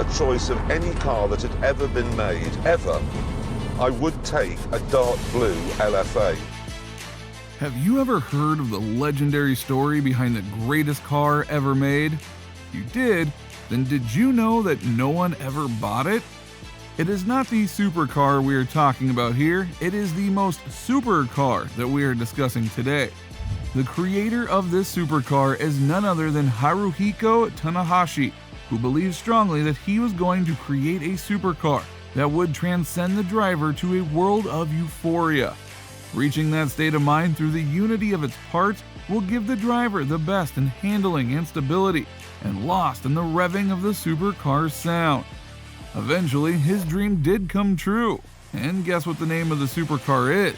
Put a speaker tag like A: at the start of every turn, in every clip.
A: a choice of any car that had ever been made, ever, I would take a dark blue LFA.
B: Have you ever heard of the legendary story behind the greatest car ever made? If you did, then did you know that no one ever bought it? It is not the supercar we are talking about here, it is the most super car that we are discussing today. The creator of this supercar is none other than Haruhiko Tanahashi, who believed strongly that he was going to create a supercar that would transcend the driver to a world of euphoria. Reaching that state of mind through the unity of its parts will give the driver the best in handling and stability, and lost in the revving of the supercar's sound. Eventually, his dream did come true, and guess what the name of the supercar is?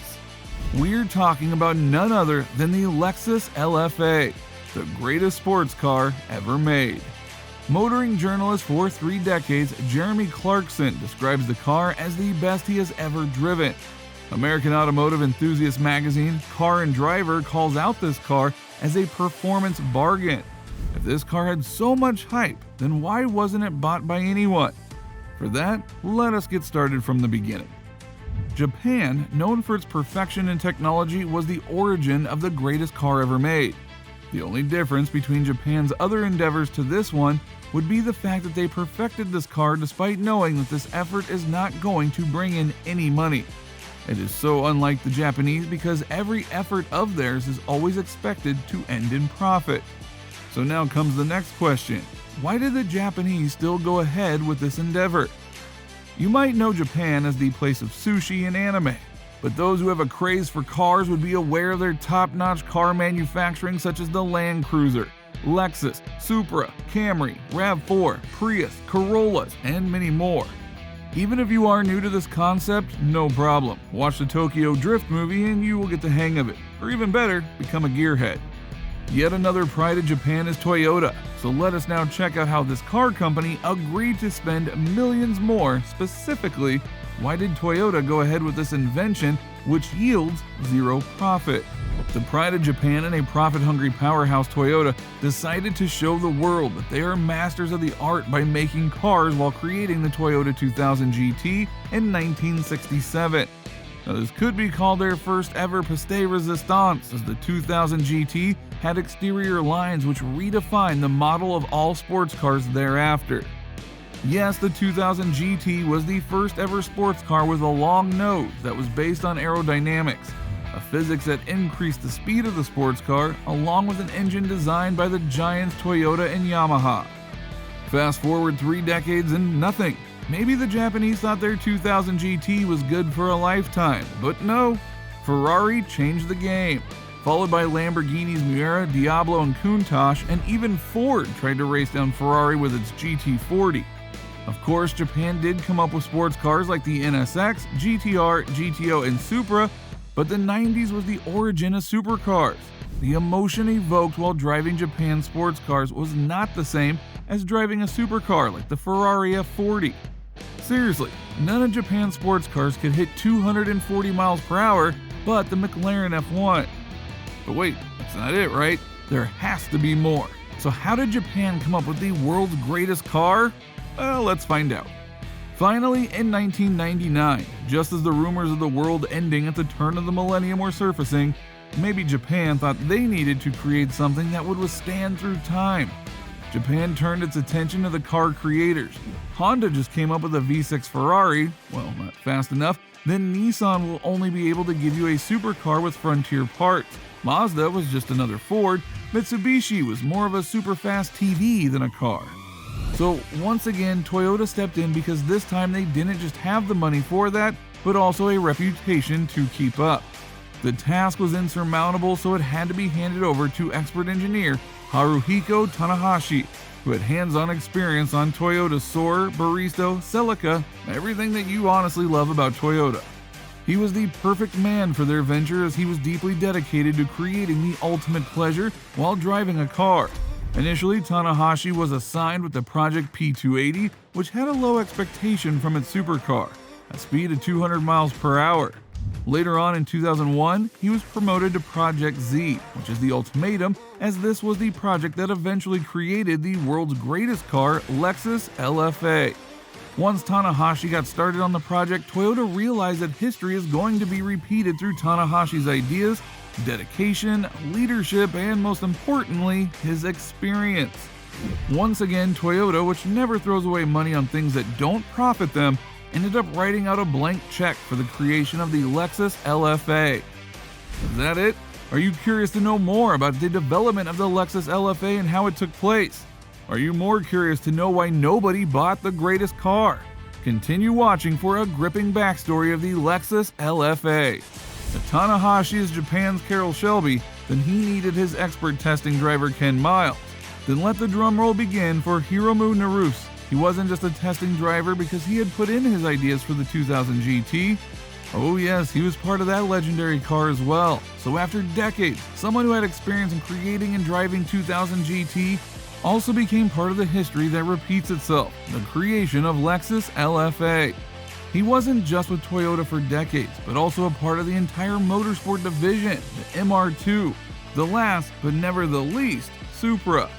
B: We're talking about none other than the Lexus Lfa, the greatest sports car ever made. Motoring journalist for 3 decades, Jeremy Clarkson describes the car as the best he has ever driven. American Automotive Enthusiast magazine Car and Driver calls out this car as a performance bargain. If this car had so much hype, then why wasn't it bought by anyone? For that, let us get started from the beginning. Japan, known for its perfection in technology, was the origin of the greatest car ever made. The only difference between Japan's other endeavors to this one would be the fact that they perfected this car despite knowing that this effort is not going to bring in any money. It is so unlike the Japanese because every effort of theirs is always expected to end in profit. So now comes the next question. Why did the Japanese still go ahead with this endeavor? You might know Japan as the place of sushi and anime, but those who have a craze for cars would be aware of their top-notch car manufacturing such as the Land Cruiser, Lexus, Supra, Camry, RAV4, Prius, Corollas, and many more. Even if you are new to this concept, no problem. Watch the Tokyo Drift movie and you will get the hang of it, or even better, become a gearhead. Yet another pride of Japan is Toyota, so let us now check out how this car company agreed to spend millions more. Specifically, why did Toyota go ahead with this invention which yields zero profit? The pride of Japan and a profit-hungry powerhouse Toyota decided to show the world that they are masters of the art by making cars while creating the Toyota 2000 GT in 1967. Now, this could be called their first ever piste resistance, as the 2000 GT had exterior lines which redefined the model of all sports cars thereafter. Yes, the 2000 GT was the first ever sports car with a long nose that was based on aerodynamics, a physics that increased the speed of the sports car, along with an engine designed by the giants Toyota and Yamaha. Fast forward 3 decades and nothing. Maybe the Japanese thought their 2000 GT was good for a lifetime, but no. Ferrari changed the game, followed by Lamborghini's Miura, Diablo, and Countach, and even Ford tried to race down Ferrari with its GT40. Of course, Japan did come up with sports cars like the NSX, GTR, GTO, and Supra, but the 90s was the origin of supercars. The emotion evoked while driving Japan's sports cars was not the same as driving a supercar like the Ferrari F40. Seriously, none of Japan's sports cars could hit 240 miles per hour, but the McLaren F1. But wait, that's not it, right? There has to be more. So how did Japan come up with the world's greatest car? Well, let's find out. Finally, in 1999, just as the rumors of the world ending at the turn of the millennium were surfacing, maybe Japan thought they needed to create something that would withstand through time. Japan turned its attention to the car creators. Honda just came up with a V6 Ferrari, well, not fast enough. Then Nissan will only be able to give you a supercar with Frontier parts. Mazda was just another Ford. Mitsubishi was more of a super fast TV than a car. So once again, Toyota stepped in because this time they didn't just have the money for that, but also a reputation to keep up. The task was insurmountable, so it had to be handed over to expert engineer Haruhiko Tanahashi, who had hands-on experience on Toyota's Soarer, Baristo, Celica, everything that you honestly love about Toyota. He was the perfect man for their venture as he was deeply dedicated to creating the ultimate pleasure while driving a car. Initially, Tanahashi was assigned with the Project P280, which had a low expectation from its supercar, a speed of 200 miles per hour. Later on in 2001, he was promoted to Project Z, which is the ultimatum, as this was the project that eventually created the world's greatest car, Lexus Lfa. Once Tanahashi got started on the project, Toyota realized that history is going to be repeated through Tanahashi's ideas, dedication, leadership, and most importantly, his experience. Once again, Toyota, which never throws away money on things that don't profit them, ended up writing out a blank check for the creation of the Lexus Lfa. Is that it? Are you curious to know more about the development of the Lexus Lfa and how it took place? Are you more curious to know why nobody bought the greatest car? Continue watching for a gripping backstory of the Lexus Lfa. If Tanahashi is Japan's Carroll Shelby, then he needed his expert testing driver Ken Miles. Then let the drum roll begin for Hiromu Naruse. He wasn't just a testing driver because he had put in his ideas for the 2000 GT. Oh yes, he was part of that legendary car as well. So after decades, someone who had experience in creating and driving 2000 GT also became part of the history that repeats itself, the creation of Lexus Lfa. He wasn't just with Toyota for decades, but also a part of the entire motorsport division, the MR2, the last but never the least, Supra.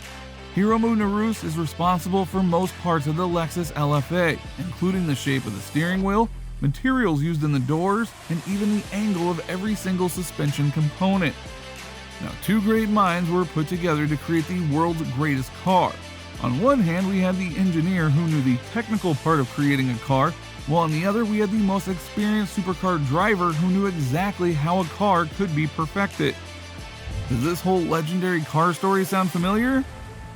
B: Hiromu Naruse is responsible for most parts of the Lexus Lfa, including the shape of the steering wheel, materials used in the doors, and even the angle of every single suspension component. Now, two great minds were put together to create the world's greatest car. On one hand, we had the engineer who knew the technical part of creating a car, while on the other, we had the most experienced supercar driver who knew exactly how a car could be perfected. Does this whole legendary car story sound familiar?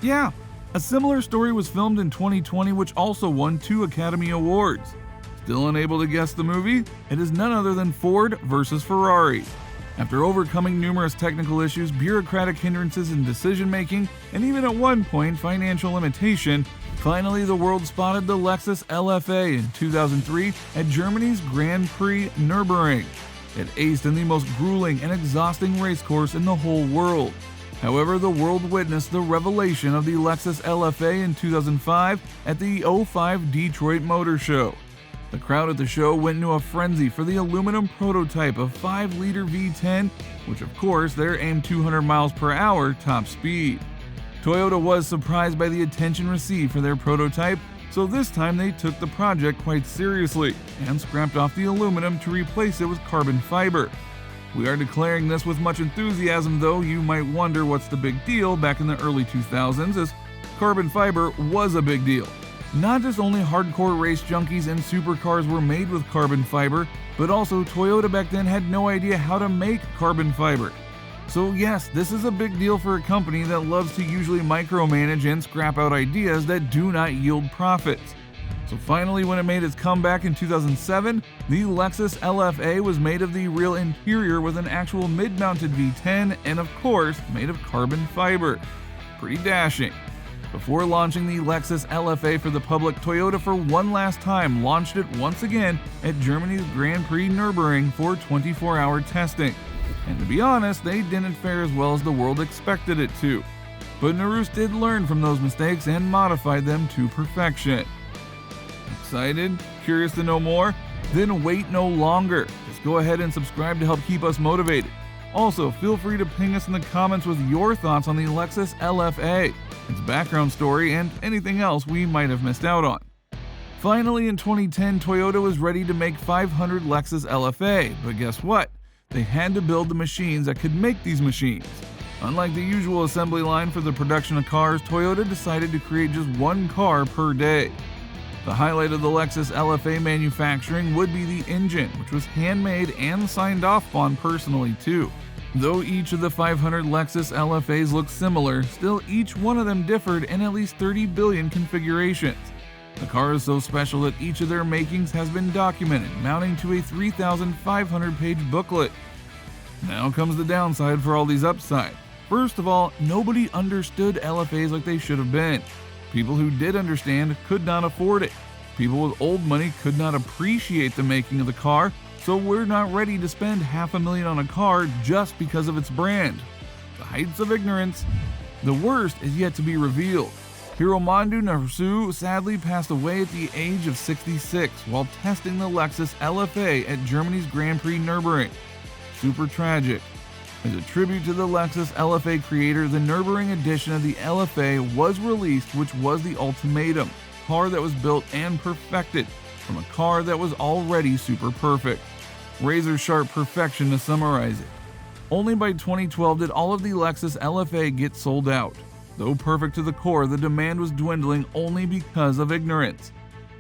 B: Yeah, a similar story was filmed in 2020 which also won 2 Academy Awards. Still unable to guess the movie? It is none other than Ford versus Ferrari. After overcoming numerous technical issues, bureaucratic hindrances in decision-making, and even at one point financial limitation, finally the world spotted the Lexus Lfa in 2003 at Germany's Grand Prix Nürburgring. It aced in the most grueling and exhausting race course in the whole world. However, the world witnessed the revelation of the Lexus Lfa in 2005 at the 05 Detroit Motor Show. The crowd at the show went into a frenzy for the aluminum prototype of 5-liter V10, which of course they're aimed 200 miles per hour top speed. Toyota was surprised by the attention received for their prototype, so this time they took the project quite seriously and scrapped off the aluminum to replace it with carbon fiber. We are declaring this with much enthusiasm, though you might wonder what's the big deal back in the early 2000s, as carbon fiber was a big deal. Not just only hardcore race junkies and supercars were made with carbon fiber, but also Toyota back then had no idea how to make carbon fiber. So yes, this is a big deal for a company that loves to usually micromanage and scrap out ideas that do not yield profits. So finally, when it made its comeback in 2007, the Lexus Lfa was made of the real interior with an actual mid-mounted V10 and of course made of carbon fiber. Pretty dashing. Before launching the Lexus Lfa for the public, Toyota for one last time launched it once again at Germany's Grand Prix Nürburgring for 24-hour testing. And to be honest, they didn't fare as well as the world expected it to. But Naruse did learn from those mistakes and modified them to perfection. Excited? Curious to know more? Then wait no longer. Just go ahead and subscribe to help keep us motivated. Also, feel free to ping us in the comments with your thoughts on the Lexus Lfa, its background story, and anything else we might have missed out on. Finally, in 2010, Toyota was ready to make 500 Lexus Lfa, but guess what? They had to build the machines that could make these machines. Unlike the usual assembly line for the production of cars, Toyota decided to create just one car per day. The highlight of the Lexus Lfa manufacturing would be the engine, which was handmade and signed off on personally too. Though each of the 500 Lexus Lfas looked similar, still each one of them differed in at least 30 billion configurations. The car is so special that each of their makings has been documented, mounting to a 3,500-page booklet. Now comes the downside for all these upsides. First of all, nobody understood LFAs like they should have been. People who did understand could not afford it. People with old money could not appreciate the making of the car, so we're not ready to spend $500,000 on a car just because of its brand. The heights of ignorance. The worst is yet to be revealed. Hiromandu Nasu sadly passed away at the age of 66 while testing the Lexus Lfa at Germany's Grand Prix Nürburgring. Super tragic. As a tribute to the Lexus Lfa creator, the Nürburgring edition of the Lfa was released, which was the ultimatum car that was built and perfected from a car that was already super perfect. Razor sharp perfection to summarize it. Only by 2012 did all of the Lexus Lfa get sold out. Though perfect to the core, the demand was dwindling only because of ignorance.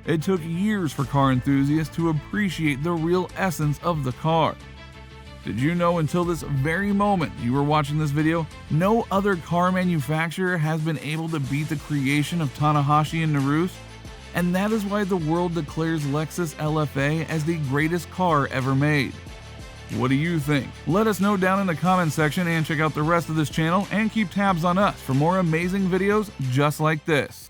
B: It took years for car enthusiasts to appreciate the real essence of the car. Did you know until this very moment you were watching this video, no other car manufacturer has been able to beat the creation of Tanahashi and Naruse? And that is why the world declares Lexus Lfa as the greatest car ever made. What do you think? Let us know down in the comment section and check out the rest of this channel and keep tabs on us for more amazing videos just like this.